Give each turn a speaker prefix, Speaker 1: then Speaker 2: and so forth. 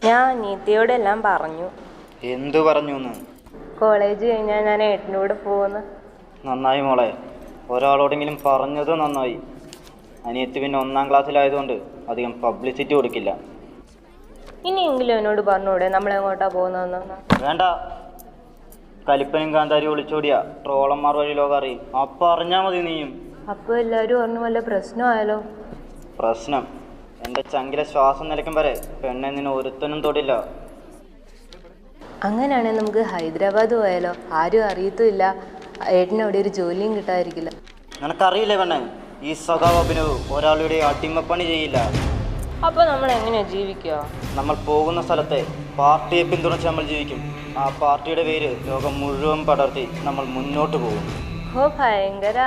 Speaker 1: ഞാൻ നീതിയോടെല്ലാം പറഞ്ഞു.
Speaker 2: എന്തു പറഞ്ഞു?
Speaker 1: കോളേജ് കഴിഞ്ഞാൽ ഞാൻ ഏട്ടൻ്റെ കൂടെ പോകുന്നു.
Speaker 2: നന്നായി മോളെ, ഒരാളോടെങ്കിലും പറഞ്ഞത് നന്നായി. അനിയത്തി പിന്നെ 1-ാം ക്ലാസ്സിലായതുകൊണ്ട് അധികം പബ്ലിസിറ്റി കൊടുക്കില്ല.
Speaker 1: ഇനിയെങ്കിലും എന്നോട് പറഞ്ഞൂടെ നമ്മളെങ്ങോട്ടാ പോകുന്നതെന്ന്?
Speaker 2: വേണ്ട, കലിപ്പനും കാന്താരി ഒളിച്ചോടിയ ട്രോളന്മാർ വഴി ലോകം അറിയും. അപ്പം അറിഞ്ഞാൽ മതി നീയും.
Speaker 1: അപ്പോൾ എല്ലാവരും പറഞ്ഞു വല്ല പ്രശ്നമായാലോ?
Speaker 2: പ്രശ്നം? എൻ്റെ ചങ്കിലെ ശ്വാസം നിലയ്ക്കും വരെ പെണ്ണെ നിന്നെ ഒരുത്തനും തൊടില്ല.
Speaker 1: അങ്ങനെയാണെങ്കിൽ നമുക്ക് ഹൈദരാബാദ് പോയാലോ? ആരും അറിയത്തുമില്ല, ഏട്ടന് അവിടെ ഒരു ജോലിയും കിട്ടാതിരിക്കില്ല.
Speaker 2: നിനക്കറിയില്ലേ പെണ്ണെ, ഈ സ്വഭാവ അഭിനവ് ഒരാളുടെ അടിമപ്പണി ചെയ്യില്ല.
Speaker 1: അപ്പോൾ നമ്മൾ എങ്ങനെയാണ് ജീവിക്കുക?
Speaker 2: നമ്മൾ പോകുന്ന സ്ഥലത്തെ പാർട്ടിയെ പിന്തുണച്ച് നമ്മൾ ജീവിക്കും. ആ പാർട്ടിയുടെ പേര് ലോകം മുഴുവൻ പടർത്തി നമ്മൾ മുന്നോട്ട് പോകും.
Speaker 1: ഓ ഭയങ്കര.